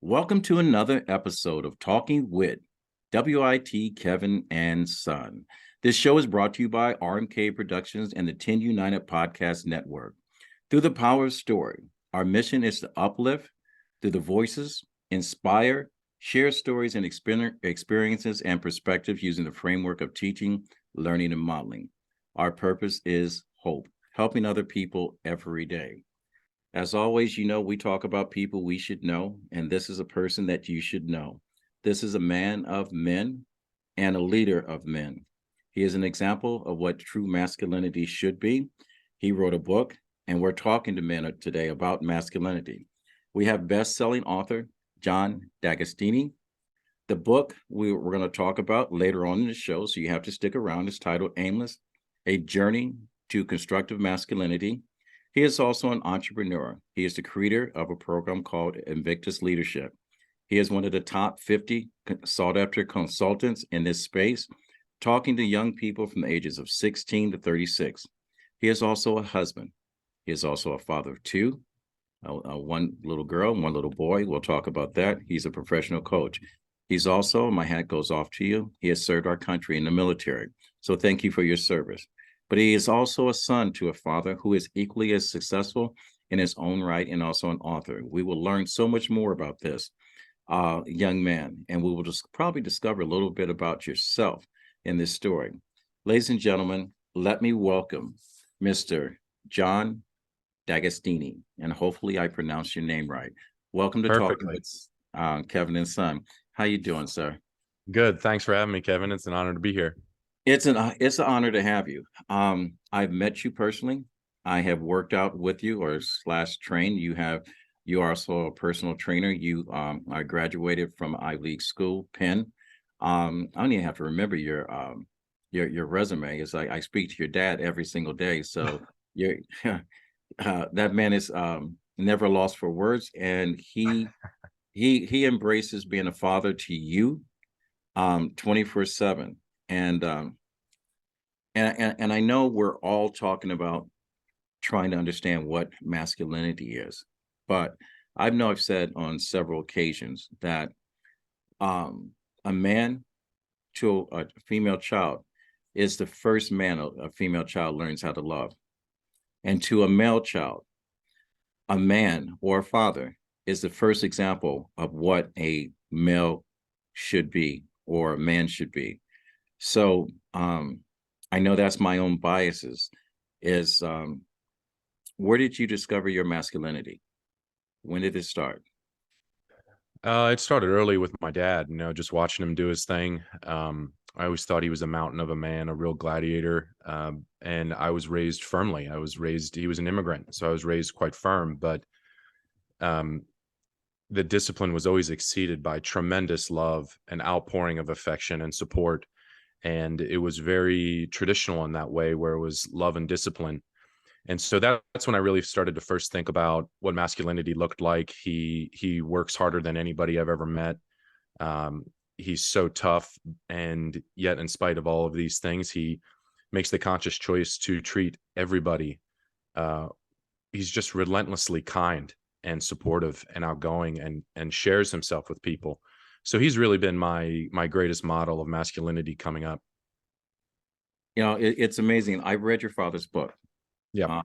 Welcome to another episode of Talking with WIT Kevin and Son. This show is brought to you by RMK Productions and the 10 United Podcast Network. Through the power of story, our mission is to uplift through the voices, inspire, share stories and experiences and perspectives using the framework of teaching, learning, and modeling. Our purpose is hope, helping other people every day. As always, we talk about people we should know, and this is a person that you should know. This is a man of men and a leader of men. He is an example of what true masculinity should be. He wrote a book, and we're talking to men today about masculinity. We have best-selling author John D'Agostini. The book we're going to talk about later on in the show, so you have to stick around, is titled Aimless, A Journey to Constructive Masculinity. He is also an entrepreneur. He is the creator of a program called Invictus Leadership. He is one of the top 50 sought-after consultants in this space, talking to young people from the ages of 16 to 36. He is also a husband. He is also a father of two, one little girl and one little boy. We'll talk about that. He's a professional coach. He's also, my hat goes off to you, he has served our country in the military. So thank you for your service. But he is also a son to a father who is equally as successful in his own right and also an author. We will learn so much more about this young man, and we will just probably discover a little bit about yourself in this story. Ladies and gentlemen, let me welcome Mr. John D'Agostini, and hopefully I pronounced your name right. Welcome to Talking with Kevin and Son. How you doing, sir? Good. Thanks for having me, Kevin. It's an honor to be here. It's an honor to have you. I've met you personally. I have worked out with you or / trained. You are also a personal trainer. I graduated from Ivy League school, Penn. I don't even have to remember your resume. It's like I speak to your dad every single day. So you're that man is never lost for words, and he embraces being a father to you 24/7. And I know we're all talking about trying to understand what masculinity is, but I've said on several occasions that a man to a female child is the first man a female child learns how to love. And to a male child, a man or a father is the first example of what a male should be or a man should be. So I know that's my own biases. Where did you discover your masculinity? When did it start? It started early with my dad, just watching him do his thing. I always thought he was a mountain of a man, a real gladiator. And I was raised firmly. He was an immigrant, so I was raised quite firm, but the discipline was always exceeded by tremendous love and outpouring of affection and support. And it was very traditional in that way, where it was love and discipline. And so that's when I really started to first think about what masculinity looked like. He works harder than anybody I've ever met. He's so tough, and yet in spite of all of these things, he makes the conscious choice to treat everybody. He's just relentlessly kind and supportive and outgoing, and shares himself with people. So he's really been my greatest model of masculinity coming up. It's amazing. I've read your father's book. Yeah.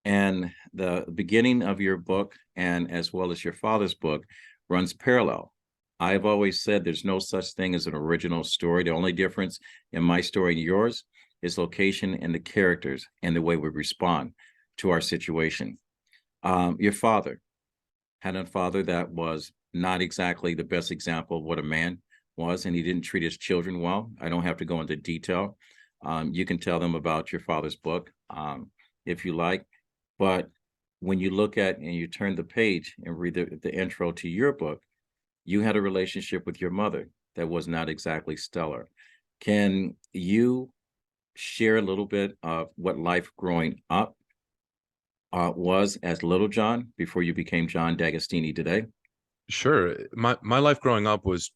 And the beginning of your book, and as well as your father's book, runs parallel. I've always said there's no such thing as an original story. The only difference in my story and yours is location and the characters and the way we respond to our situation. Your father had a father that was not exactly the best example of what a man was, and he didn't treat his children well. I don't have to go into detail. You can tell them about your father's book if you like. But when you look at and you turn the page and read the intro to your book, you had a relationship with your mother that was not exactly stellar. Can you share a little bit of what life growing up was as little John before you became John D'Agostini today? Sure. My life growing up was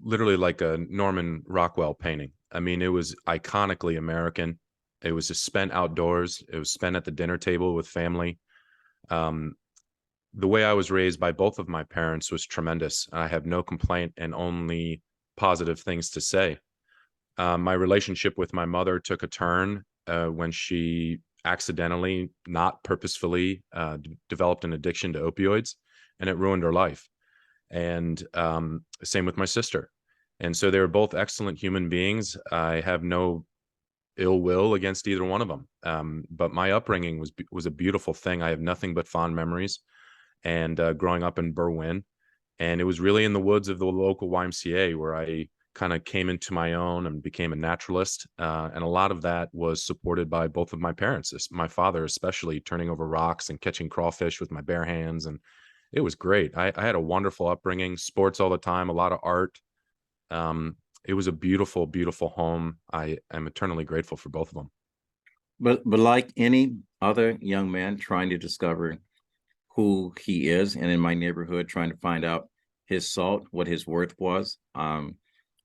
literally like a Norman Rockwell painting. I mean, it was iconically American. It was just spent outdoors. It was spent at the dinner table with family. the way I was raised by both of my parents was tremendous. I have no complaint and only positive things to say. My relationship with my mother took a turn when she accidentally, not purposefully, developed an addiction to opioids, and it ruined her life. And same with my sister. And so they were both excellent human beings. I have no ill will against either one of them. But my upbringing was a beautiful thing. I have nothing but fond memories. And growing up in Berwyn, and it was really in the woods of the local YMCA where I kind of came into my own and became a naturalist. And a lot of that was supported by both of my parents, my father especially, turning over rocks and catching crawfish with my bare hands. And it was great. I had a wonderful upbringing, sports all the time, a lot of art. It was a beautiful, beautiful home. I am eternally grateful for both of them. But like any other young man trying to discover who he is, and in my neighborhood trying to find out his salt, what his worth was,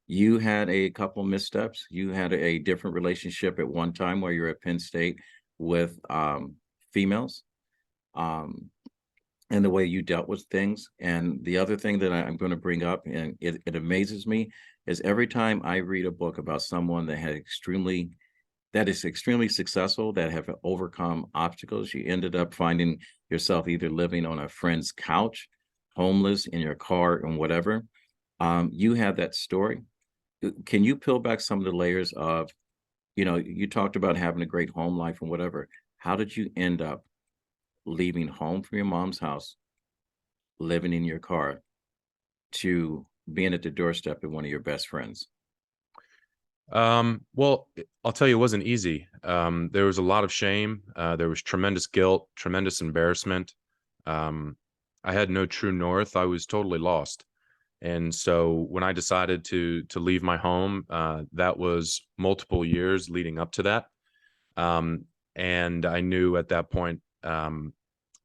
you had a couple missteps. You had a different relationship at one time while you were at Penn State with females, and the way you dealt with things. And the other thing that I'm going to bring up, and it amazes me, is every time I read a book about someone that is extremely successful, that have overcome obstacles, you ended up finding yourself either living on a friend's couch, homeless, in your car, and whatever. You had that story. Can you peel back some of the layers of, you talked about having a great home life and whatever. How did you end up leaving home from your mom's house, living in your car, to being at the doorstep of one of your best friends? Well, I'll tell you, it wasn't easy. There was a lot of shame. There was tremendous guilt, tremendous embarrassment. I had no true north. I was totally lost. And so when I decided to leave my home, that was multiple years leading up to that. And I knew at that point,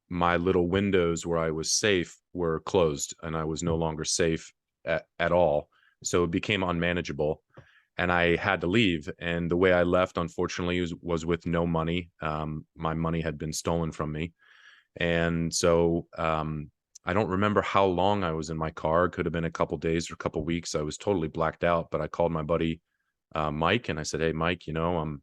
my little windows where I was safe were closed, and I was no longer safe at all. So it became unmanageable, and I had to leave. And the way I left, unfortunately, was with no money. My money had been stolen from me. And so I don't remember how long I was in my car. It could have been a couple days or a couple weeks. I was totally blacked out, but I called my buddy Mike, and I said, "Hey, Mike, I'm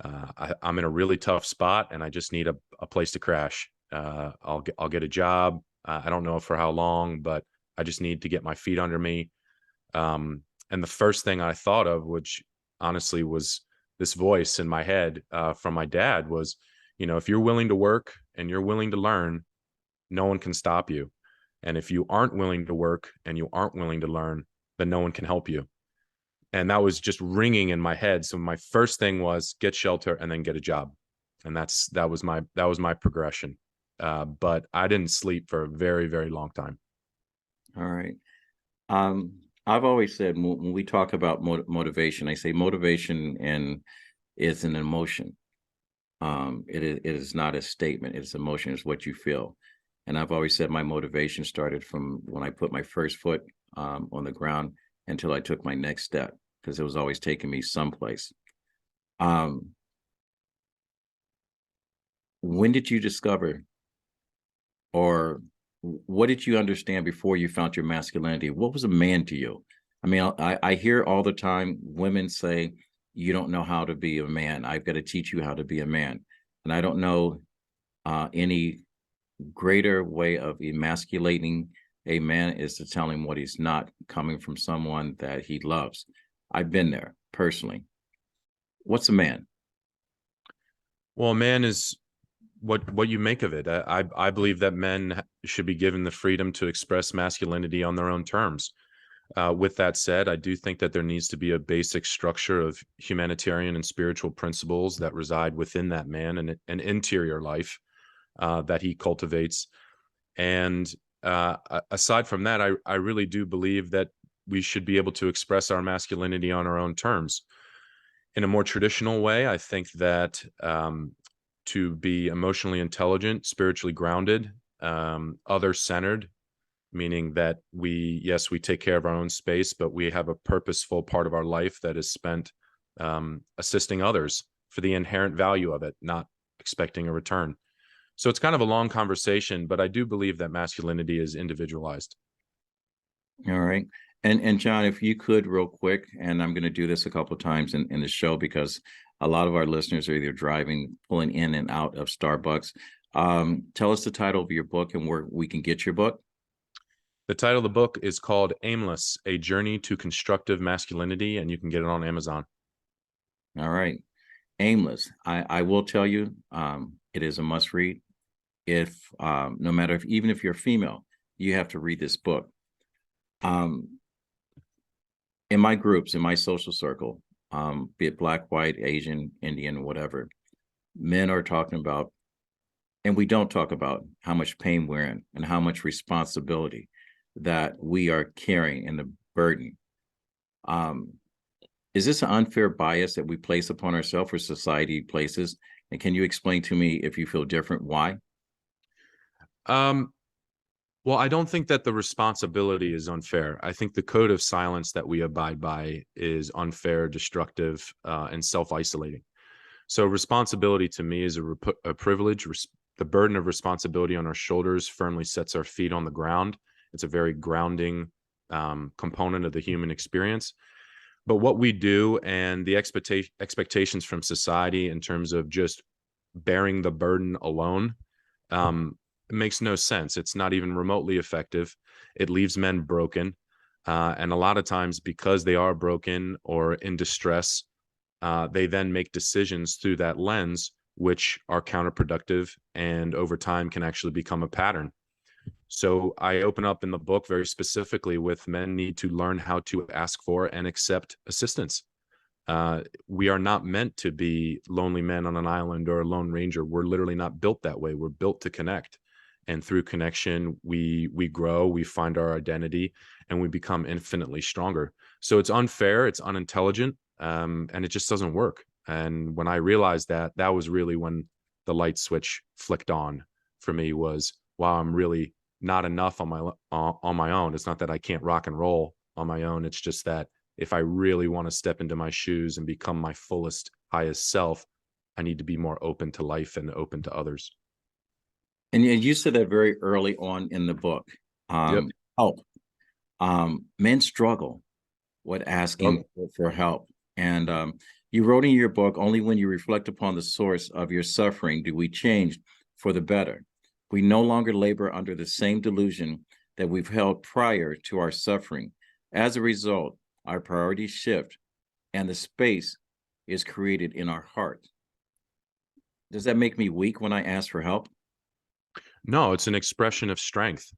in a really tough spot, and I just need a place to crash. I'll get a job. I don't know for how long, but I just need to get my feet under me." And the first thing I thought of, which honestly was this voice in my head from my dad, was, if you're willing to work and you're willing to learn, no one can stop you. And if you aren't willing to work and you aren't willing to learn, then no one can help you. And that was just ringing in my head. So my first thing was get shelter and then get a job. And that was my progression. But I didn't sleep for a very, very long time. All right. I've always said, when we talk about motivation, I say motivation is an emotion. It is not a statement. It's emotion. It's what you feel. And I've always said my motivation started from when I put my first foot on the ground until I took my next step, because it was always taking me someplace. When did you discover, or what did you understand before you found your masculinity? What was a man to you? I mean, I hear all the time women say, "You don't know how to be a man. I've got to teach you how to be a man." And I don't know any greater way of emasculating a man is to tell him what he's not, coming from someone that he loves. I've been there personally. What's a man? Well, a man is what you make of it. I believe that men should be given the freedom to express masculinity on their own terms. With that said, I do think that there needs to be a basic structure of humanitarian and spiritual principles that reside within that man, and an interior life that he cultivates. And aside from that, I really do believe that we should be able to express our masculinity on our own terms. In a more traditional way, I think that to be emotionally intelligent, spiritually grounded, other-centered, meaning that we take care of our own space, but we have a purposeful part of our life that is spent assisting others for the inherent value of it, not expecting a return. So it's kind of a long conversation, but I do believe that masculinity is individualized. All right. And John, if you could real quick, and I'm going to do this a couple of times in the show because a lot of our listeners are either driving, pulling in and out of Starbucks. Tell us the title of your book and where we can get your book. The title of the book is called Aimless, A Journey to Constructive Masculinity, and you can get it on Amazon. All right. Aimless. I will tell you, it is a must read. If no matter if even if you're female, you have to read this book. In my groups, in my social circle, be it Black, white, Asian, Indian, whatever, men are talking about, and we don't talk about how much pain we're in and how much responsibility that we are carrying and the burden. Is this an unfair bias that we place upon ourselves or society places? And can you explain to me, if you feel different, why? Um, well, I don't think that the responsibility is unfair. I think the code of silence that we abide by is unfair, destructive, and self-isolating. So responsibility to me is a privilege. The burden of responsibility on our shoulders firmly sets our feet on the ground. It's a very grounding component of the human experience. But what we do and the expectations from society in terms of just bearing the burden alone, it makes no sense. It's not even remotely effective. It leaves men broken. And a lot of times, because they are broken or in distress, they then make decisions through that lens, which are counterproductive and over time can actually become a pattern. So I open up in the book very specifically with men need to learn how to ask for and accept assistance. We are not meant to be lonely men on an island or a lone ranger. We're literally not built that way. We're built to connect. And through connection, we grow, we find our identity, and we become infinitely stronger. So it's unfair, it's unintelligent, and it just doesn't work. And when I realized that, that was really when the light switch flicked on for me was, wow, I'm really not enough on my own. It's not that I can't rock and roll on my own. It's just that if I really want to step into my shoes and become my fullest, highest self, I need to be more open to life and open to others. And you said that very early on in the book. Yep. Help. Men struggle with Oh, asking for help. And you wrote in your book, only when you reflect upon the source of your suffering do we change for the better. We no longer labor under the same delusion that we've held prior to our suffering. As a result, our priorities shift and the space is created in our heart. Does that make me weak when I ask for help? no, it's an expression of strength.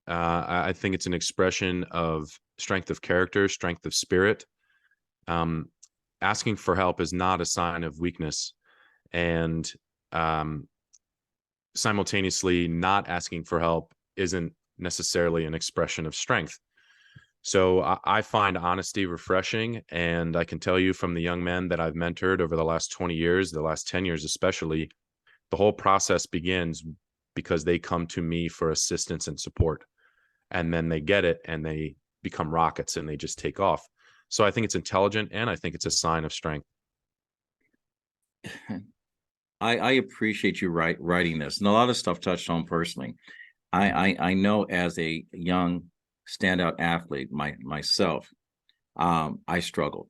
I think it's an expression of strength of character, strength of spirit. Um, Asking for help is not a sign of weakness. And um, simultaneously, not asking for help isn't necessarily an expression of strength. So I find honesty refreshing. And I can tell you from the young men that I've mentored over the last 20 years, the last 10 years especially, the whole process begins because they come to me for assistance and support. And then they get it and they become rockets and they just take off. So I think it's intelligent and I think it's a sign of strength. I appreciate you writing this, and a lot of stuff touched on personally. I know as a young standout athlete myself, I struggled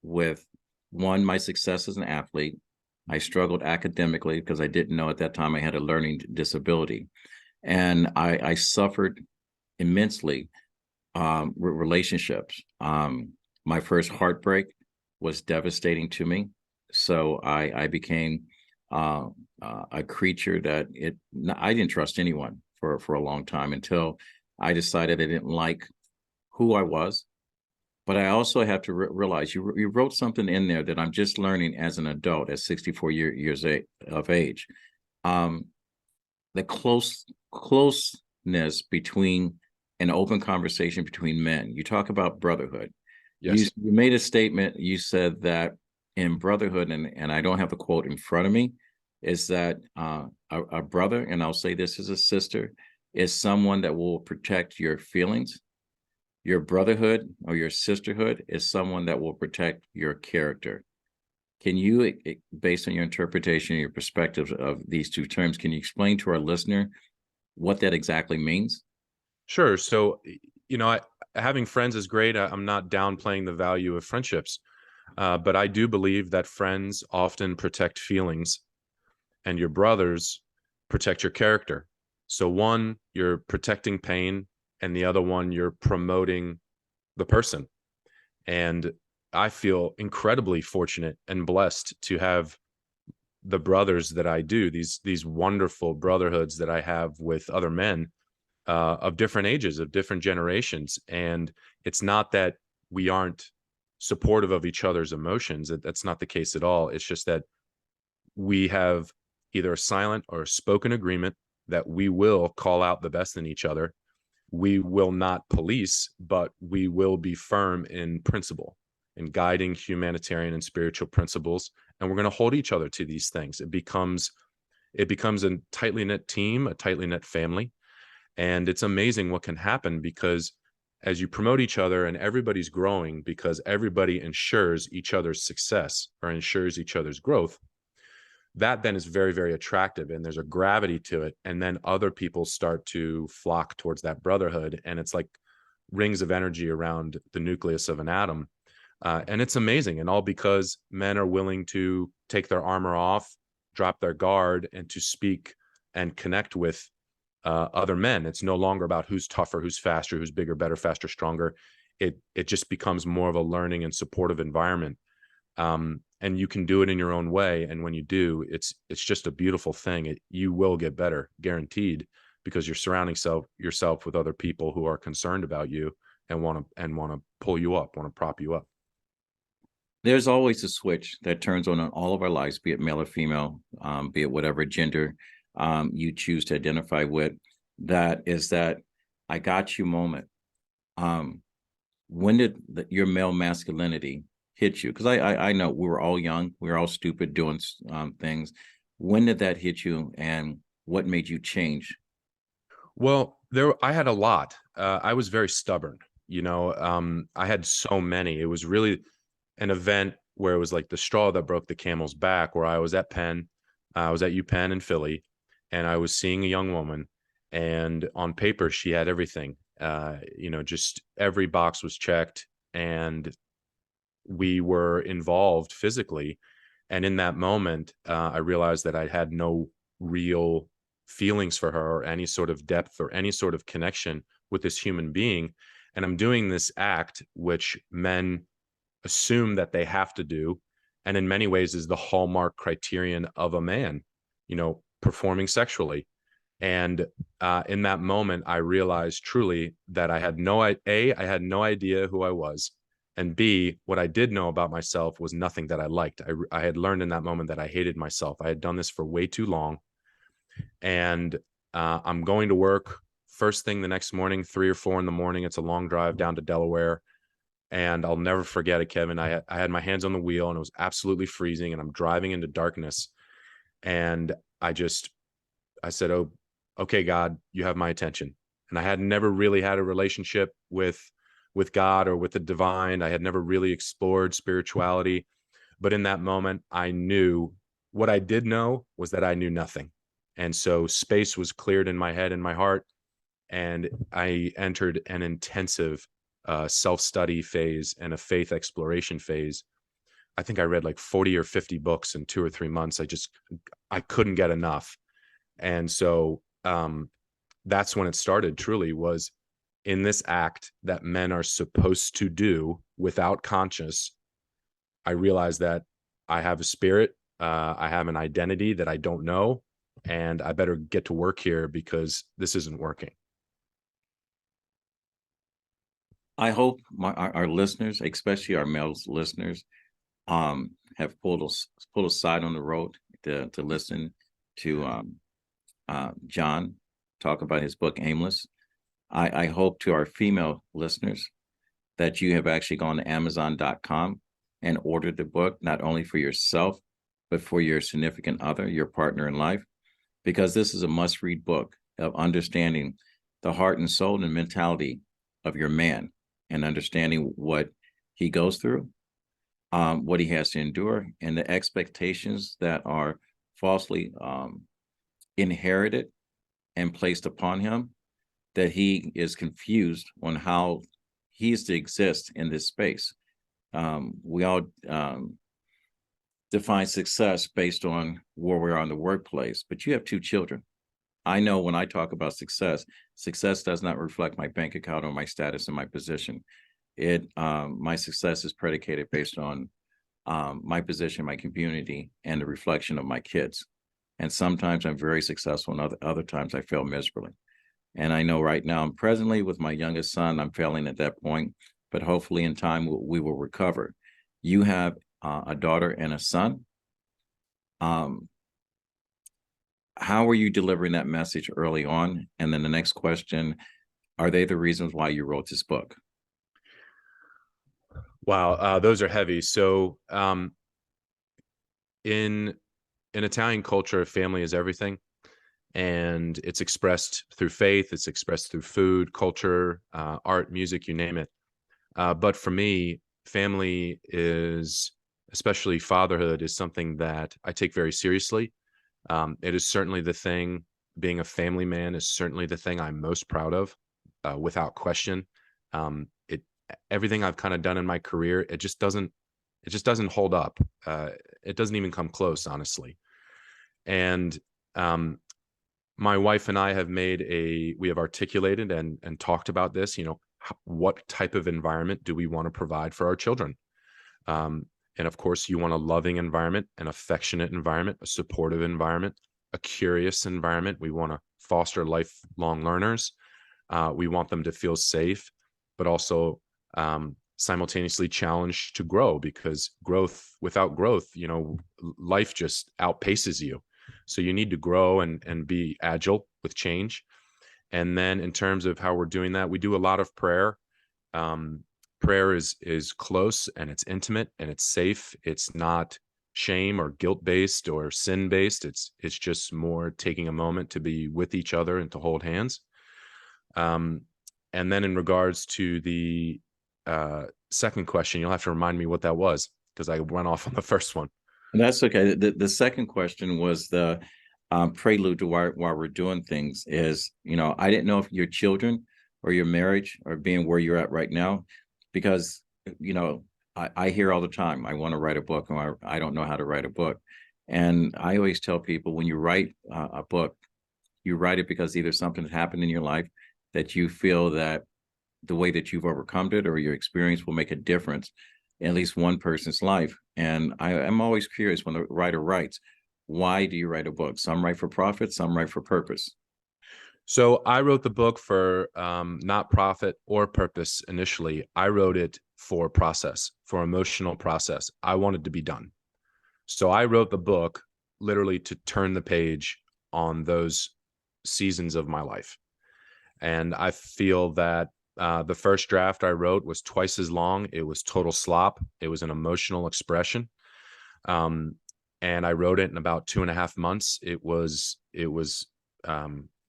with one, my success as an athlete. I struggled academically because I didn't know at that time I had a learning disability, and I suffered immensely with relationships. My first heartbreak was devastating to me, so I became a creature that I didn't trust anyone for a long time until I decided I didn't like who I was. But I also have to realize you wrote something in there that I'm just learning as an adult, at 64 years of age. Um, the closeness between an open conversation between men. You talk about brotherhood. You Yes. made a statement. You said that in brotherhood, and I don't have the quote in front of me, is that a brother, and I'll say this as a sister, is someone that will protect your feelings. Your brotherhood or your sisterhood is someone that will protect your character. Can you, based on your interpretation, your perspective of these two terms, can you explain to our listener what that exactly means? Sure. So, having friends is great. I'm not downplaying the value of friendships, but I do believe that friends often protect feelings, and your brothers protect your character. So, one, you're protecting pain, and the other one, you're promoting the person. And I feel incredibly fortunate and blessed to have the brothers that I do, these wonderful brotherhoods that I have with other men of different ages, of different generations. And it's not that we aren't supportive of each other's emotions. That's not the case at all. It's just that we have either a silent or a spoken agreement that we will call out the best in each other. We will not police, but we will be firm in principle, in guiding humanitarian and spiritual principles. And we're going to hold each other to these things. It becomes a tightly knit team, a tightly knit family. And it's amazing what can happen, because as you promote each other and everybody's growing, because everybody ensures each other's success or ensures each other's growth, that then is very, very attractive, and there's a gravity to it. And then other people start to flock towards that brotherhood, and it's like rings of energy around the nucleus of an atom. And it's amazing, and all because men are willing to take their armor off, drop their guard, and to speak and connect with other men. It's no longer about who's tougher, who's faster, who's bigger, better, faster, stronger. It just becomes more of a learning and supportive environment. And you can do it in your own way. And when you do, it's just a beautiful thing. You will get better, guaranteed, because you're surrounding yourself with other people who are concerned about you and want to pull you up, want to prop you up. There's always a switch that turns on in all of our lives, be it male or female, be it whatever gender you choose to identify with. That is that I got you moment. When did your male masculinity hit you? Because I know we were all young, we were all stupid doing things. When did that hit you, and what made you change? Well, I had a lot. I was very stubborn. I had so many. It was really an event where it was like the straw that broke the camel's back, where I was at Penn, I was at UPenn in Philly, and I was seeing a young woman, and on paper she had everything. Just every box was checked, and we were involved physically. And in that moment, I realized that I had no real feelings for her, or any sort of depth, or any sort of connection with this human being. And I'm doing this act, which men assume that they have to do, and in many ways is the hallmark criterion of a man, performing sexually. And in that moment, I realized truly that I had I had no idea who I was, and B, what I did know about myself was nothing that I liked. I had learned in that moment that I hated myself. I had done this for way too long, and I'm going to work first thing the next morning, 3 or 4 in the morning. It's a long drive down to Delaware. And I'll never forget it, Kevin. I had my hands on the wheel, and it was absolutely freezing, and I'm driving into darkness. And I said, "Oh, okay, God, you have my attention." And I had never really had a relationship with God or with the divine. I had never really explored spirituality. But in that moment, I knew what I did know was that I knew nothing. And so space was cleared in my head and my heart, and I entered an intensive self-study phase and a faith exploration phase. I think I read like 40 or 50 books in 2 or 3 months. I couldn't get enough. And so that's when it started, truly, was in this act that men are supposed to do without conscious. I realized that I have a spirit, I have an identity that I don't know, and I better get to work here, because this isn't working. I hope our listeners, especially our male listeners, have pulled aside on the road to listen to John talk about his book Aimless. I hope to our female listeners that you have actually gone to Amazon.com and ordered the book, not only for yourself, but for your significant other, your partner in life, because this is a must-read book of understanding the heart and soul and mentality of your man, and understanding what he goes through, what he has to endure, and the expectations that are falsely inherited and placed upon him, that he is confused on how he is to exist in this space. We all define success based on where we are in the workplace, but you have two children. I know when I talk about success, success does not reflect my bank account or my status and my position. My success is predicated based on my position, my community, and the reflection of my kids. And sometimes I'm very successful, and other times I fail miserably. And I know right now, I'm presently with my youngest son, I'm failing at that point, but hopefully in time we will recover. You have a daughter and a son. Um, how are you delivering that message early on? And then the next question, are they the reasons why you wrote this book? Wow, those are heavy. So, in Italian culture, family is everything, and it's expressed through faith. It's expressed through food, culture, art, music, you name it. But for me, family is, especially fatherhood, is something that I take very seriously. It is certainly the thing. Being a family man is certainly the thing I'm most proud of, without question. It Everything I've kind of done in my career, it just doesn't hold up. It doesn't even come close, honestly. And um, my wife and I have we have articulated and talked about this. What type of environment do we want to provide for our children? Um, and of course, you want a loving environment, an affectionate environment, a supportive environment, a curious environment. We want to foster lifelong learners. We want them to feel safe, but also simultaneously challenged to grow, because without growth, life just outpaces you. So you need to grow and be agile with change. And then in terms of how we're doing that, we do a lot of prayer. Um, Prayer is close, and it's intimate, and it's safe. It's not shame or guilt based or sin based. It's just more taking a moment to be with each other and to hold hands. Um, and then in regards to the second question, you'll have to remind me what that was, because I went off on the first one. And that's okay. The second question was the prelude to why we're doing things is, I didn't know if your children or your marriage are being where you're at right now, because, I hear all the time, I want to write a book, or I don't know how to write a book. And I always tell people, when you write a book, you write it because either something has happened in your life that you feel that the way that you've overcome it or your experience will make a difference in at least one person's life. And I am always curious, when the writer writes, why do you write a book? Some write for profit, some write for purpose. So I wrote the book for not profit or purpose initially. I wrote it for process, for emotional process. I wanted to be done. So I wrote the book literally to turn the page on those seasons of my life. And I feel that the first draft I wrote was twice as long. It was total slop. It was an emotional expression. Um, and I wrote it in about 2.5 months. It was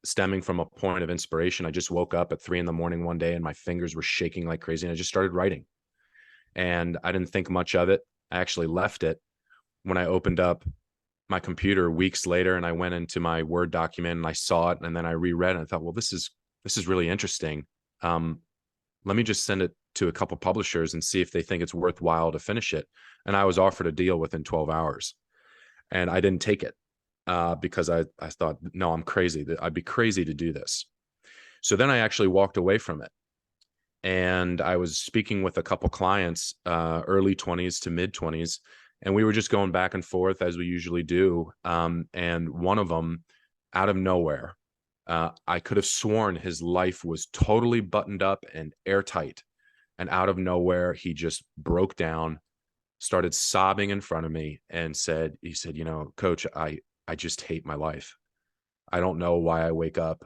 stemming from a point of inspiration. I just woke up at 3 a.m. one day, and my fingers were shaking like crazy, and I just started writing. And I didn't think much of it. I actually left it. When I opened up my computer weeks later and I went into my Word document and I saw it, and then I reread it and I thought, well, this is really interesting. Let me just send it to a couple publishers and see if they think it's worthwhile to finish it. And I was offered a deal within 12 hours, and I didn't take it because I thought, no, I'm crazy. I'd be crazy to do this. So then I actually walked away from it. And I was speaking with a couple clients, early 20s to mid 20s, and we were just going back and forth as we usually do. And one of them, out of nowhere, I could have sworn his life was totally buttoned up and airtight. And out of nowhere, he just broke down, started sobbing in front of me, and he said, Coach, I just hate my life. I don't know why I wake up.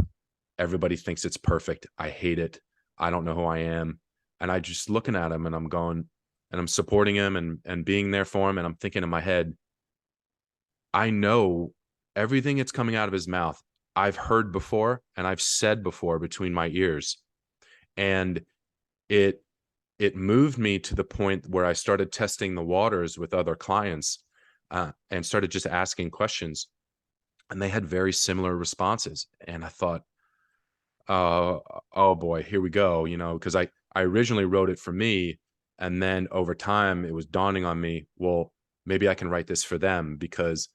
Everybody thinks it's perfect. I hate it. I don't know who I am. And I just looking at him, and I'm going, and I'm supporting him and being there for him. And I'm thinking in my head, I know everything that's coming out of his mouth, I've heard before and I've said before between my ears. And it it moved me to the point where I started testing the waters with other clients, and started just asking questions, and they had very similar responses. And I thought, oh boy, here we go. Because I originally wrote it for me, and then over time it was dawning on me, well, maybe I can write this for them, because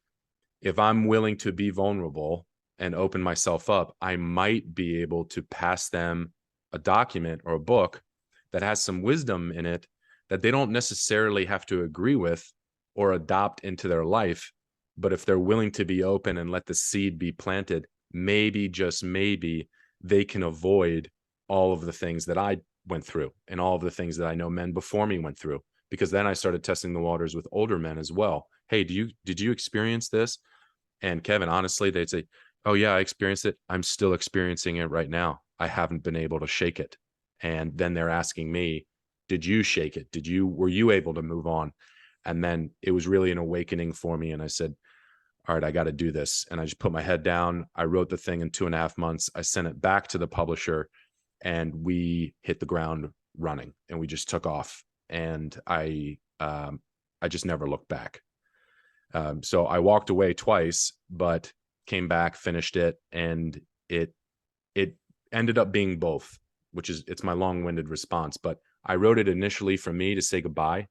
if I'm willing to be vulnerable and open myself up, I might be able to pass them a document or a book that has some wisdom in it that they don't necessarily have to agree with or adopt into their life. But if they're willing to be open and let the seed be planted, maybe, just maybe, they can avoid all of the things that I went through and all of the things that I know men before me went through. Because then I started testing the waters with older men as well. Hey, did you experience this? And Kevin, honestly, they'd say, oh yeah, I experienced it. I'm still experiencing it right now. I haven't been able to shake it. And then they're asking me, did you shake it? Were you able to move on? And then it was really an awakening for me. And I said, all right, I got to do this. And I just put my head down. I wrote the thing in 2.5 months. I sent it back to the publisher, and we hit the ground running, and we just took off. And I just never looked back. So I walked away twice, but came back, finished it, and it ended up being both, it's my long-winded response. But I wrote it initially for me to say goodbye,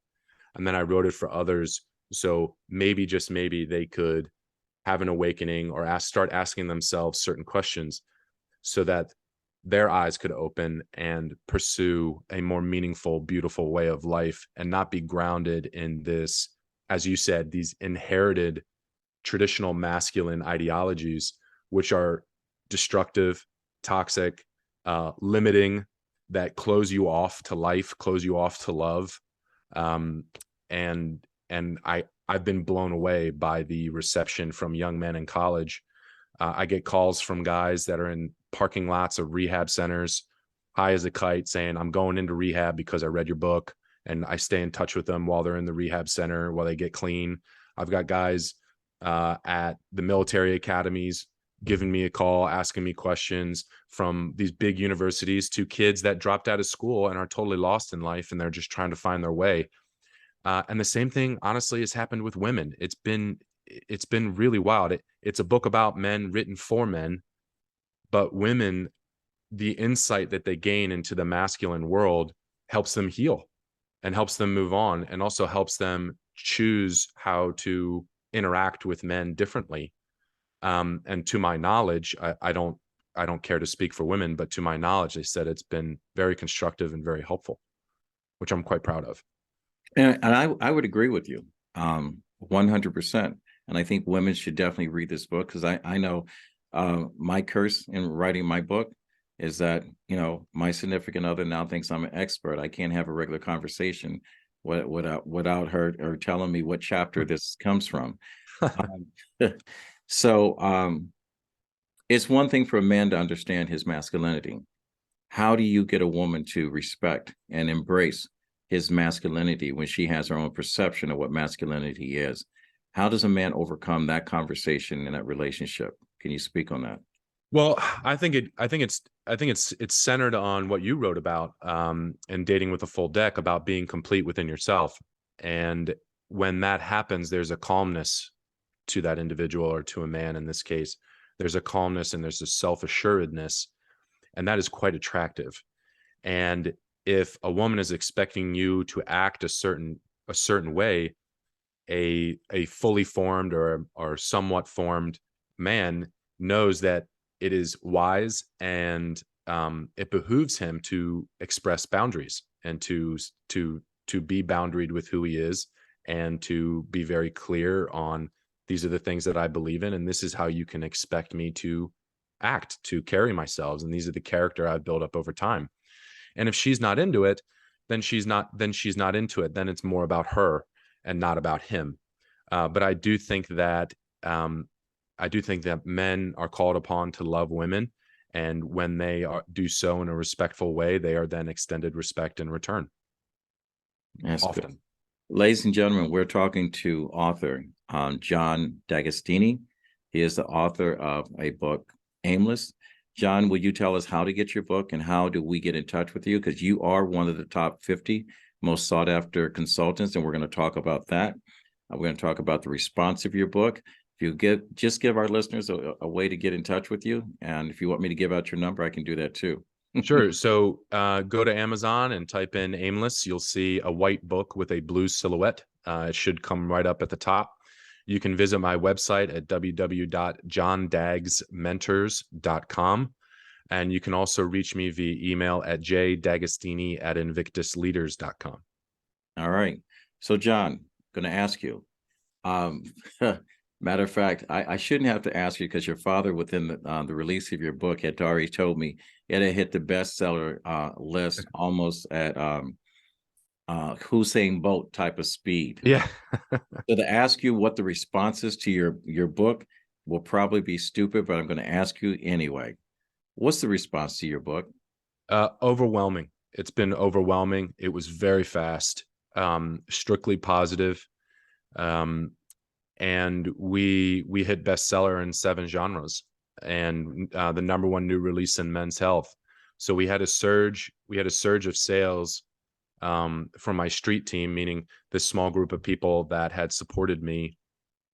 and then I wrote it for others, so maybe, just maybe, they could have an awakening or start asking themselves certain questions, so that their eyes could open and pursue a more meaningful, beautiful way of life, and not be grounded in this, as you said, these inherited traditional masculine ideologies, which are destructive, toxic, limiting, that close you off to life, close you off to love. And I've been blown away by the reception from young men in college. I get calls from guys that are in parking lots of rehab centers, high as a kite, saying, I'm going into rehab because I read your book. And I stay in touch with them while they're in the rehab center, while they get clean. I've got guys at the military academies giving me a call, asking me questions, from these big universities to kids that dropped out of school and are totally lost in life, and they're just trying to find their way. And the same thing, honestly, has happened with women. It's been really wild. It's a book about men, written for men, but women, the insight that they gain into the masculine world helps them heal and helps them move on, and also helps them choose how to interact with men differently. And to my knowledge, I don't care to speak for women, but to my knowledge, they said it's been very constructive and very helpful, which I'm quite proud of. And I would agree with you 100%. And I think women should definitely read this book, because I know my curse in writing my book is that, my significant other now thinks I'm an expert. I can't have a regular conversation without her telling me what chapter this comes from. So it's one thing for a man to understand his masculinity. How do you get a woman to respect and embrace his masculinity when she has her own perception of what masculinity is? How does a man overcome that conversation in that relationship? Can you speak on that? Well, I think it's centered on what you wrote about in Dating with a Full Deck, about being complete within yourself. And when that happens, there's a calmness to that individual, or to a man in this case. There's a calmness and there's a self-assuredness, and that is quite attractive. And if a woman is expecting you to act a certain way, a fully formed or somewhat formed man knows that it is wise, and it behooves him to express boundaries, and to be boundaried with who he is, and to be very clear on, these are the things that I believe in, and this is how you can expect me to act, to carry myself, and these are the character I've built up over time. And if she's not into it, then she's not into it. Then it's more about her and not about him. But I do think that men are called upon to love women, and when they do so in a respectful way, they are then extended respect in return. That's often. good. Ladies and gentlemen, we're talking to author John D'Agostini. He is the author of a book, Aimless. John, will you tell us how to get your book and how do we get in touch with you? Because you are one of the top 50 most sought after consultants, and we're going to talk about that. We're going to talk about the response of your book. If you just give our listeners a way to get in touch with you. And if you want me to give out your number, I can do that too. Sure. So go to Amazon and type in Aimless. You'll see a white book with a blue silhouette. It should come right up at the top. You can visit my website at www.johndagsmentors.com. And you can also reach me via email at jdagostini@invictusleaders.com. All right. So, John, I'm going to ask you. Matter of fact, I shouldn't have to ask you because your father, within the release of your book, had already told me it had hit the bestseller list almost at Hussein Bolt type of speed. Yeah. So to ask you what the responses to your book will probably be stupid, but I'm going to ask you anyway. What's the response to your book? Overwhelming. It's been overwhelming. It was very fast, strictly positive. And we hit bestseller in 7 genres and the #1 new release in men's health. So we had a surge of sales from my street team, meaning this small group of people that had supported me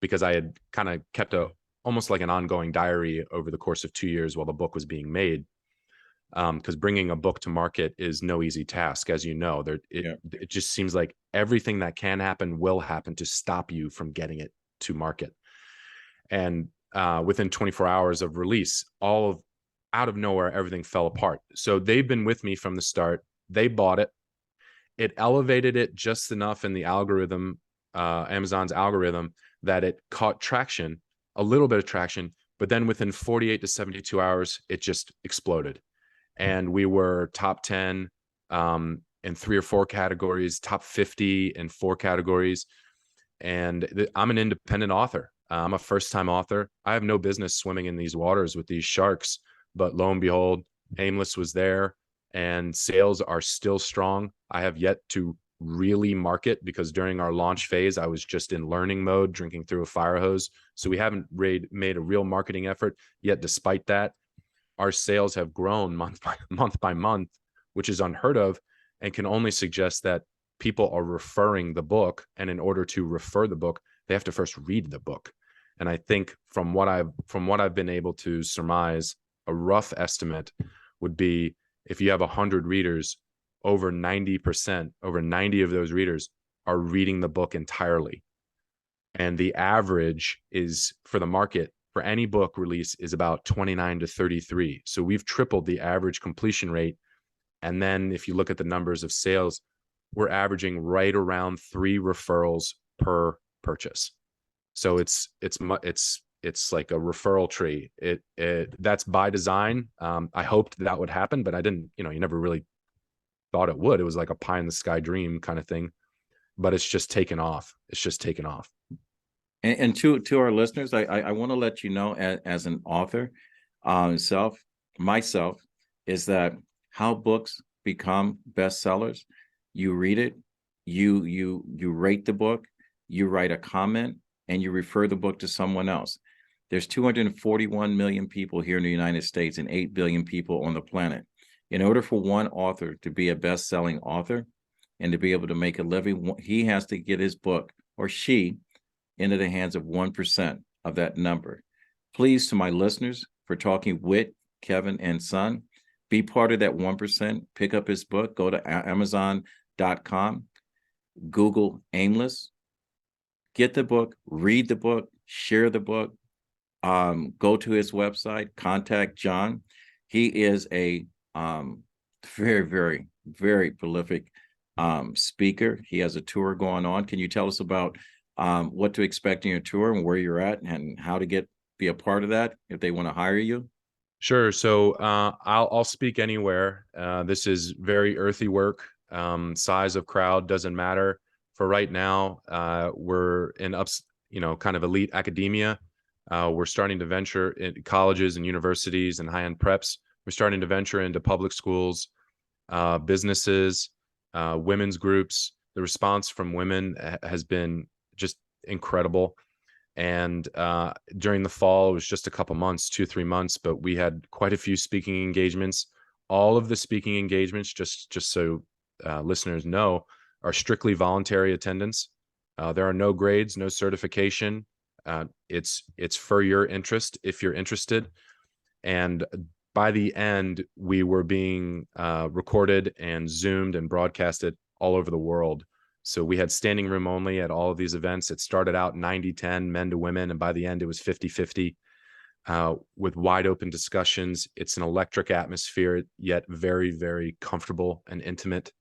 because I had kind of kept almost like an ongoing diary over the course of 2 years while the book was being made. Because bringing a book to market is no easy task, as you know. It just seems like everything that can happen will happen to stop you from getting it to market. And within 24 hours of release, out of nowhere, everything fell apart. So they've been with me from the start. They bought it. It elevated it just enough in the algorithm, Amazon's algorithm, that it caught traction, a little bit of traction, but then within 48 to 72 hours, it just exploded. And we were top 10 in 3 or 4 categories, top 50 in 4 categories. And I'm an independent author. I'm a first-time author. I have no business swimming in these waters with these sharks. But lo and behold, Aimless was there, and sales are still strong. I have yet to really market because during our launch phase, I was just in learning mode, drinking through a fire hose. So we haven't made a real marketing effort yet. Despite that, our sales have grown month by month, which is unheard of and can only suggest that people are referring the book. And in order to refer the book, they have to first read the book. And I think from what I've been able to surmise, a rough estimate would be if you have 100 readers, over 90 of those readers are reading the book entirely. And the average is for the market for any book release is about 29 to 33. So we've tripled the average completion rate. And then if you look at the numbers of sales, we're averaging right around 3 referrals per purchase. So it's like a referral tree. That's by design. I hoped that would happen, but I didn't, you never really thought it would. It was like a pie in the sky dream kind of thing, but it's just taken off. And to our listeners, I want to let you know, as an author myself, is that how books become bestsellers. You read it, you rate the book, you write a comment, and you refer the book to someone else. There's 241 million people here in the United States and 8 billion people on the planet. In order for one author to be a best-selling author and to be able to make a living, he has to get his book, or she, into the hands of 1% of that number. Please, to my listeners, for Talking Wit, Kevin and Son, be part of that 1%. Pick up his book. Go to Amazon.com, Google Aimless, get the book, read the book, share the book. Go to his website, contact John. He is a very, very, very prolific speaker. He has a tour going on. Can you tell us about what to expect in your tour and where you're at and how to be a part of that if they want to hire you? Sure. So I'll speak anywhere. This is very earthy work. Size of crowd doesn't matter. For right now, we're in kind of elite academia. We're starting to venture in colleges and universities and high-end preps. We're starting to venture into public schools, businesses, women's groups. The response from women has been just incredible. And during the fall, it was just a couple months, 2-3 months, but we had quite a few speaking engagements. All of the speaking engagements, just so listeners know, are strictly voluntary attendance. There are no grades, no certification. It's for your interest if you're interested. And by the end, we were being recorded and Zoomed and broadcasted all over the world. So we had standing room only at all of these events. It started out 90-10, men to women, and by the end, it was 50-50 with wide open discussions. It's an electric atmosphere, yet very, very comfortable and intimate.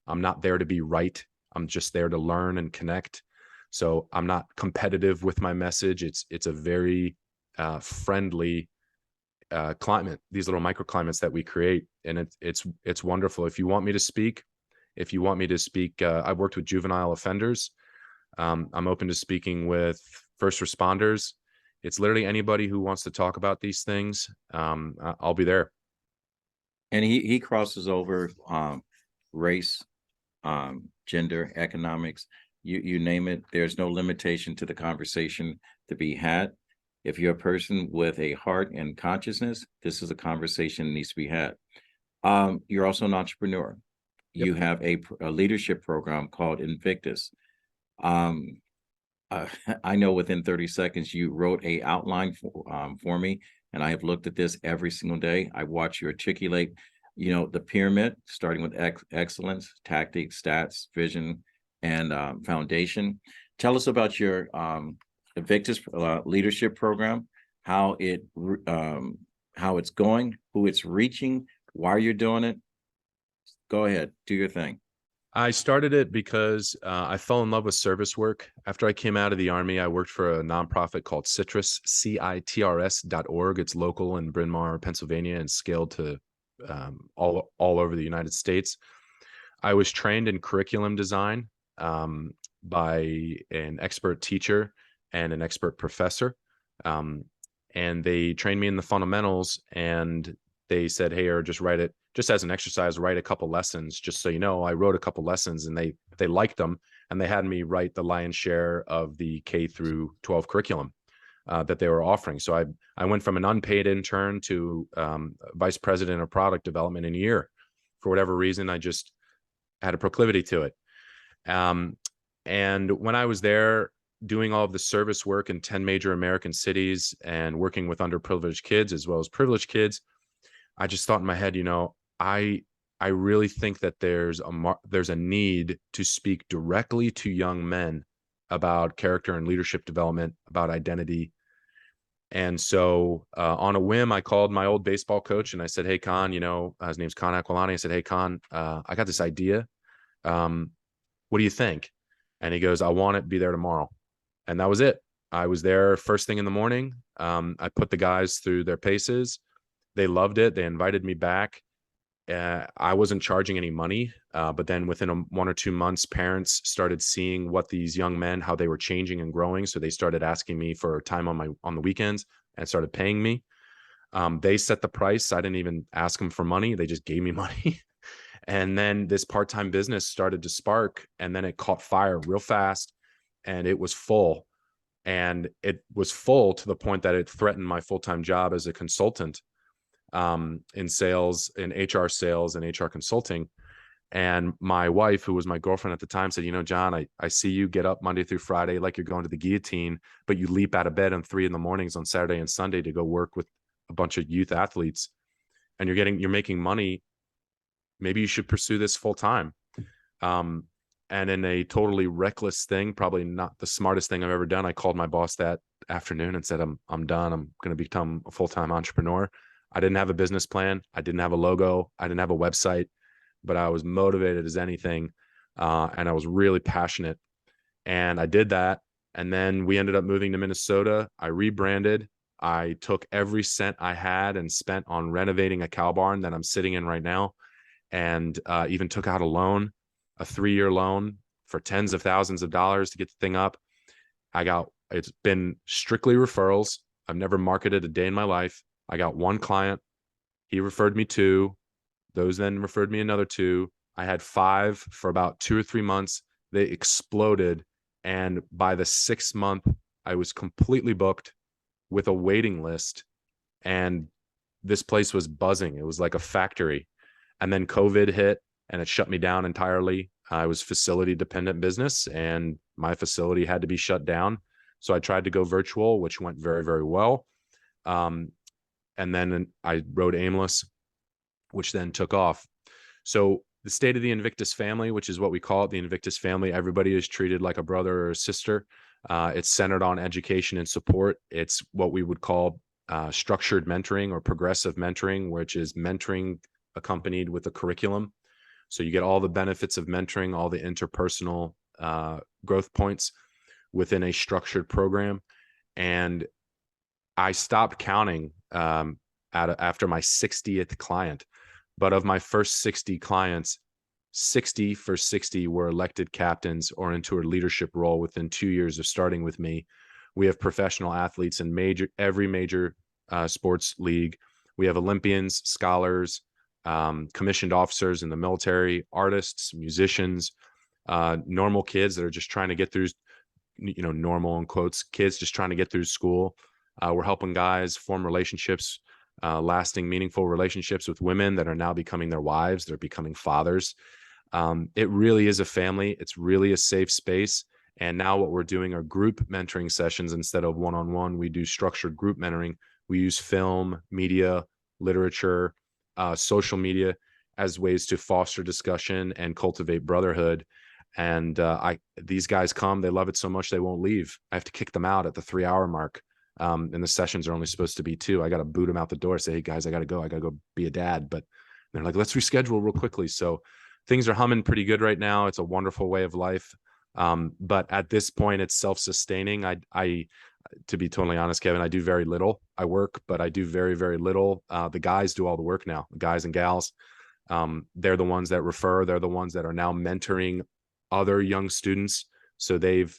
I'm not there to be right. I'm just there to learn and connect. So I'm not competitive with my message. It's a very friendly climate, these little microclimates that we create, and it's wonderful. If you want me to speak, I've worked with juvenile offenders. I'm open to speaking with first responders. It's literally anybody who wants to talk about these things. I'll be there. And he crosses over race, gender, economics, you name it. There's no limitation to the conversation to be had. If you're a person with a heart and consciousness, this is a conversation that needs to be had. You're also an entrepreneur. Yep. You have a leadership program called Invictus. I know within 30 seconds you wrote a outline for me, and I have looked at this every single day. I watch you articulate, the pyramid, starting with excellence, tactics, stats, vision, and foundation. Tell us about your Invictus leadership program, how it's going, who it's reaching, why you're doing it. Go ahead, do your thing. I started it because I fell in love with service work. After I came out of the Army, I worked for a nonprofit called Citrus, CITRS.org. It's local in Bryn Mawr, Pennsylvania, and scaled to all over the United States. I was trained in curriculum design by an expert teacher and an expert professor. And they trained me in the fundamentals, and they said, hey, or just write it, just as an exercise, write a couple lessons. Just so you know, I wrote a couple lessons, and they liked them, and they had me write the lion's share of the K through 12 curriculum that they were offering. So I went from an unpaid intern to vice president of product development in a year. For whatever reason, I just had a proclivity to it. And when I was there doing all of the service work in 10 major American cities and working with underprivileged kids as well as privileged kids, I just thought in my head, I really think that there's a need to speak directly to young men about character and leadership development, about identity. And so on a whim, I called my old baseball coach and I said, hey, Con, his name's Con Aquilani. I said, hey, Con, I got this idea. What do you think? And he goes, I want it, be there tomorrow. And that was it. I was there first thing in the morning. I put the guys through their paces. They loved it. They invited me back. I wasn't charging any money, but then within 1 or 2 months, parents started seeing what these young men, how they were changing and growing. So they started asking me for time on the weekends and started paying me. They set the price. I didn't even ask them for money. They just gave me money. And then this part-time business started to spark, and then it caught fire real fast, and it was full. And it was full to the point that it threatened my full-time job as a consultant in sales, in HR sales and HR consulting. And my wife, who was my girlfriend at the time, said, John, I see you get up Monday through Friday like you're going to the guillotine, but you leap out of bed at 3 a.m. on Saturday and Sunday to go work with a bunch of youth athletes, and you're making money. Maybe you should pursue this full time. And in a totally reckless thing, probably not the smartest thing I've ever done, I called my boss that afternoon and said, I'm done. I'm going to become a full-time entrepreneur. I didn't have a business plan. I didn't have a logo. I didn't have a website, but I was motivated as anything. And I was really passionate, and I did that. And then we ended up moving to Minnesota. I rebranded. I took every cent I had and spent on renovating a cow barn that I'm sitting in right now. And even took out a loan, a 3-year loan for tens of thousands of dollars to get the thing up. It's been strictly referrals. I've never marketed a day in my life. I got one client. He referred me 2. Those then referred me another 2. I had 5 for about 2 or 3 months. They exploded. And by the 6th month, I was completely booked with a waiting list, and this place was buzzing. It was like a factory. And then COVID hit and it shut me down entirely. I was facility dependent business and my facility had to be shut down. So I tried to go virtual, which went very, very well. Um, and then I wrote Aimless, which then took off. So the state of the Invictus family, which is what we call it, the Invictus family, everybody is treated like a brother or a sister. It's centered on education and support. It's what we would call structured mentoring or progressive mentoring, which is mentoring accompanied with a curriculum. So you get all the benefits of mentoring, all the interpersonal growth points within a structured program. And I stopped counting after my 60th client. But of my first 60 clients, 60 for 60 were elected captains or into a leadership role within 2 years of starting with me. We have professional athletes in every major sports league. We have Olympians, scholars, commissioned officers in the military, artists, musicians, normal kids that are just trying to get through, normal in quotes, kids just trying to get through school. We're helping guys form relationships, lasting, meaningful relationships with women that are now becoming their wives. They're becoming fathers. It really is a family. It's really a safe space. And now what we're doing are group mentoring sessions instead of one-on-one. We do structured group mentoring. We use film, media, literature, social media as ways to foster discussion and cultivate brotherhood. And these guys come, they love it so much they won't leave. I have to kick them out at the 3-hour mark. And the sessions are only supposed to be 2. I got to boot them out the door, say, hey guys, I got to go be a dad. But they're like, let's reschedule real quickly. So things are humming pretty good right now. It's a wonderful way of life. But at this point, it's self-sustaining. I, to be totally honest, Kevin, I do very little. I work, but I do very, very little. The guys do all the work now, guys and gals. They're the ones that refer. They're the ones that are now mentoring other young students. So they've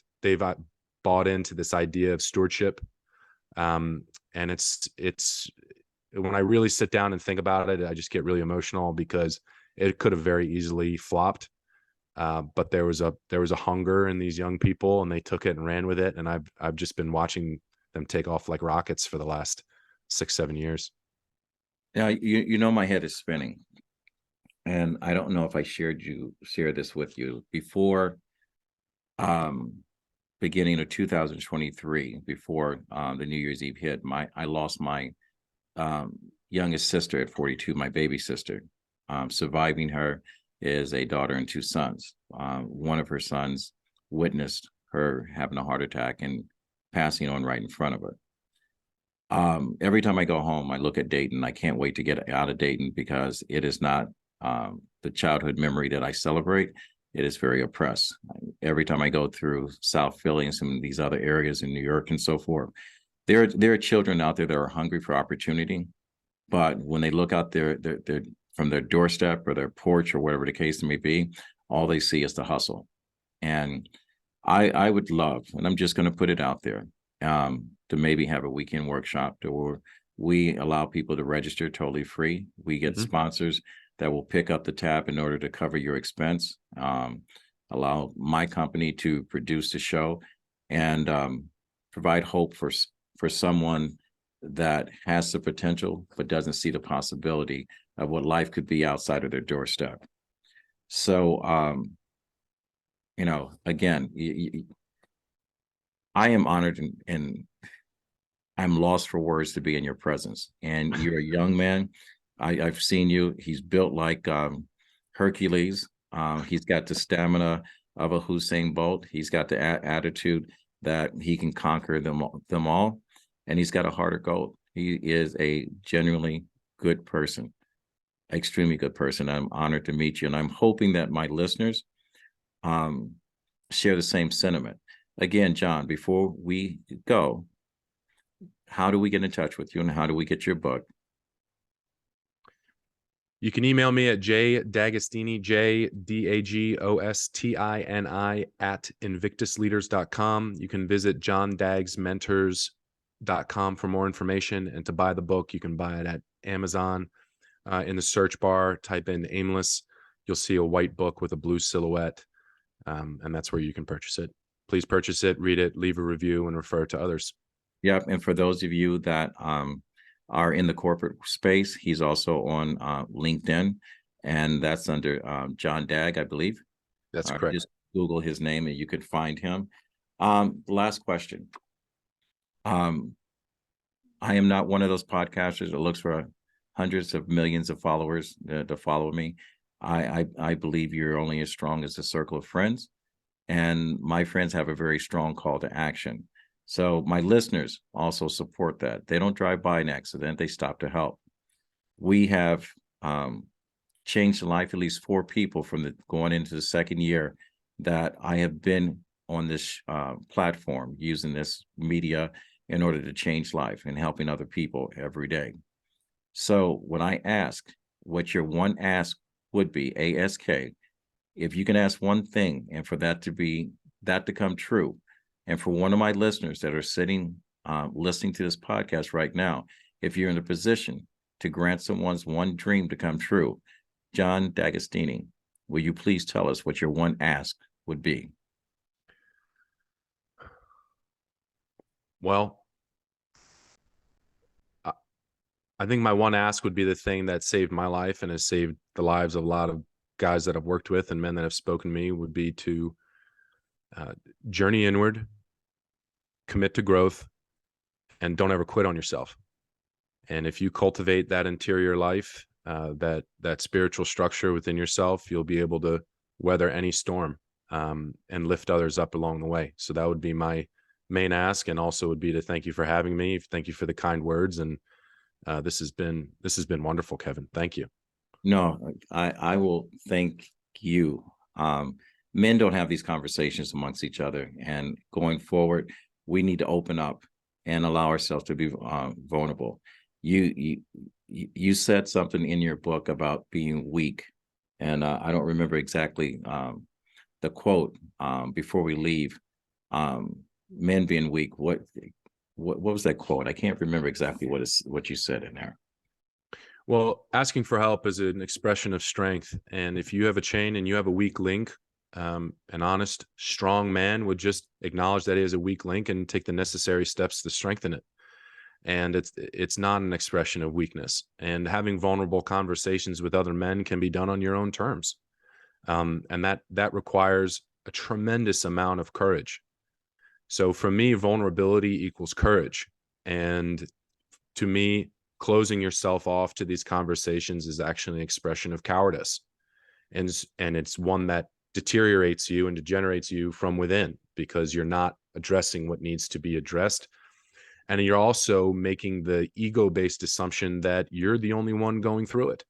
bought into this idea of stewardship. And it's when I really sit down and think about it, I just get really emotional because it could have very easily flopped. But there was a hunger in these young people and they took it and ran with it. And I've just been watching them take off like rockets for the last 6-7 years. Now, my head is spinning. And I don't know if I shared this with you before, beginning of 2023, before the New Year's Eve hit. I lost my youngest sister at 42, my baby sister. Surviving her is a daughter and 2 sons. One of her sons witnessed her having a heart attack and passing on right in front of her. Every time I go home, I look at Dayton. I can't wait to get out of Dayton because it is not the childhood memory that I celebrate. It is very oppressed. Every time I go through South Philly and some of these other areas in New York and so forth, there are children out there that are hungry for opportunity, but when they look out there from their doorstep or their porch or whatever the case may be, all they see is the hustle. And I would love, and I'm just going to put it out there, to maybe have a weekend workshop where we allow people to register totally free. We get sponsors that will pick up the tab in order to cover your expense, allow my company to produce the show, and provide hope for someone that has the potential but doesn't see the possibility of what life could be outside of their doorstep. So, again, I am honored and I'm lost for words to be in your presence. And you're a young man. I've seen you. He's built like Hercules. He's got the stamina of a Usain Bolt. He's got the attitude that he can conquer them all. And he's got a heart of gold. He is a genuinely good person, extremely good person. I'm honored to meet you. And I'm hoping that my listeners share the same sentiment. Again, John, before we go, how do we get in touch with you and how do we get your book? You can email me at jdagostini, JDAGOSTINI @invictusleaders.com. You can visit JohnDagsMentors.com for more information. And to buy the book, you can buy it at Amazon. In the search bar, type in Aimless. You'll see a white book with a blue silhouette. And that's where you can purchase it. please purchase it, read it, leave a review, and refer it to others. Yep. And for those of you that are in the corporate space, he's also on LinkedIn, and that's under John Dag, I believe. That's correct. Just Google his name and you can find him. Last question. I am not one of those podcasters that looks for hundreds of millions of followers to follow me. I believe you're only as strong as a circle of friends, and my friends have a very strong call to action. So my listeners also support that. They don't drive by an accident, they stop to help. We have changed the life of at least 4 people from going into the second year that I have been on this platform using this media in order to change life and helping other people every day. So when I ask what your one ask would be, ASK, if you can ask one thing and for that to come true, and for one of my listeners that are sitting, listening to this podcast right now, if you're in a position to grant someone's one dream to come true, John D'Agostini, will you please tell us what your one ask would be? Well, I think my one ask would be the thing that saved my life and has saved the lives of a lot of guys that I've worked with and men that have spoken to me, would be to journey inward, commit to growth, and don't ever quit on yourself. And if you cultivate that interior life, that spiritual structure within yourself, you'll be able to weather any storm and lift others up along the way. So that would be my main ask, and also would be to thank you for having me. Thank you for the kind words, and this has been wonderful, Kevin. Thank you. No, I will thank you. Men don't have these conversations amongst each other, and going forward, we need to open up and allow ourselves to be vulnerable. You said something in your book about being weak, and I don't remember exactly the quote before we leave. Men being weak. What was that quote? I can't remember exactly what you said in there. Well, asking for help is an expression of strength, and if you have a chain and you have a weak link, an honest, strong man would just acknowledge that it is a weak link and take the necessary steps to strengthen it. And it's not an expression of weakness. And having vulnerable conversations with other men can be done on your own terms, and that requires a tremendous amount of courage. So for me, vulnerability equals courage, and to me, closing yourself off to these conversations is actually an expression of cowardice, and it's one that deteriorates you and degenerates you from within, because you're not addressing what needs to be addressed. And you're also making the ego-based assumption that you're the only one going through it.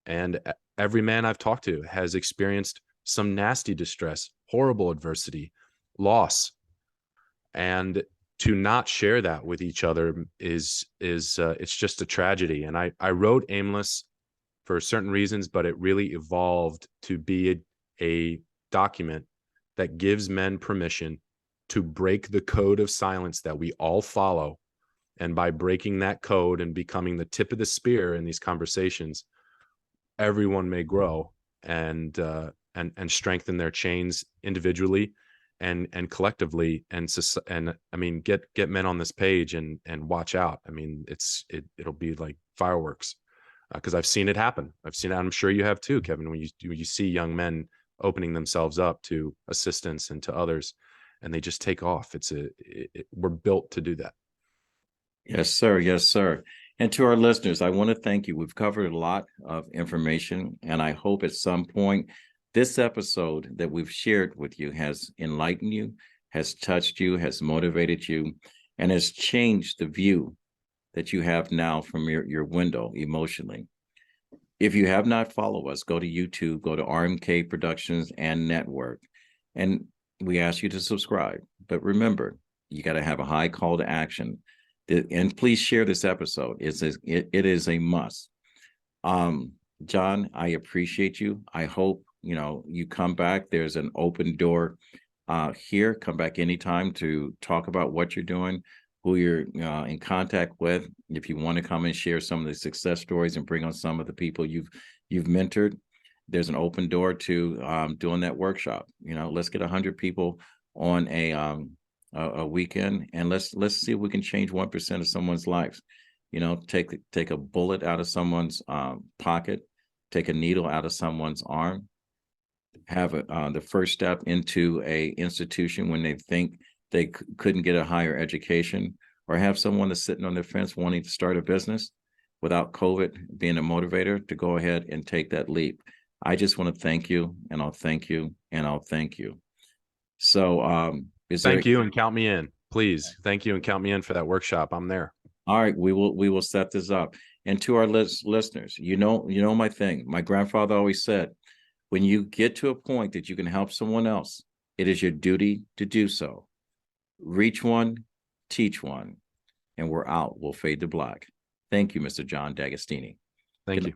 And every man I've talked to has experienced some nasty distress, horrible adversity, loss. And to not share that with each other is it's just a tragedy. And I wrote Aimless for certain reasons, but it really evolved to be a document that gives men permission to break the code of silence that we all follow. And by breaking that code and becoming the tip of the spear in these conversations, everyone may grow and strengthen their chains individually and collectively. And I mean, get men on this page and watch out. I mean, it'll be like fireworks, because I've seen it happen. I've seen it. I'm sure you have too, Kevin, when you see young men opening themselves up to assistance and to others, and they just take off. We're built to do that. Yes, sir. Yes, sir. And to our listeners, I want to thank you. We've covered a lot of information, and I hope at some point this episode that we've shared with you has enlightened you, has touched you, has motivated you, and has changed the view that you have now from your window emotionally. If you have not followed us, go to YouTube, go to RMK Productions and Network, and we ask you to subscribe. But remember, you got to have a high call to action. And please share this episode. It is a must. John, I appreciate you. I hope you come back. There's an open door here. Come back anytime to talk about what you're doing, who you're in contact with. If you want to come and share some of the success stories and bring on some of the people you've mentored, there's an open door to doing that workshop. Let's get 100 people on a weekend, and let's see if we can change 1% of someone's lives. You know, take a bullet out of someone's pocket, take a needle out of someone's arm, have the first step into a institution when they think they couldn't get a higher education, or have someone that's sitting on the fence wanting to start a business without COVID being a motivator to go ahead and take that leap. I just want to thank you, and I'll thank you, and I'll thank you. So Thank you, and count me in, please. Thank you, and count me in for that workshop. I'm there. All right, we will set this up. And to our listeners, you know my thing. My grandfather always said, when you get to a point that you can help someone else, it is your duty to do so. Reach one, teach one, and we're out. We'll fade to black. Thank you, Mr. John D'Agostini. Thank you.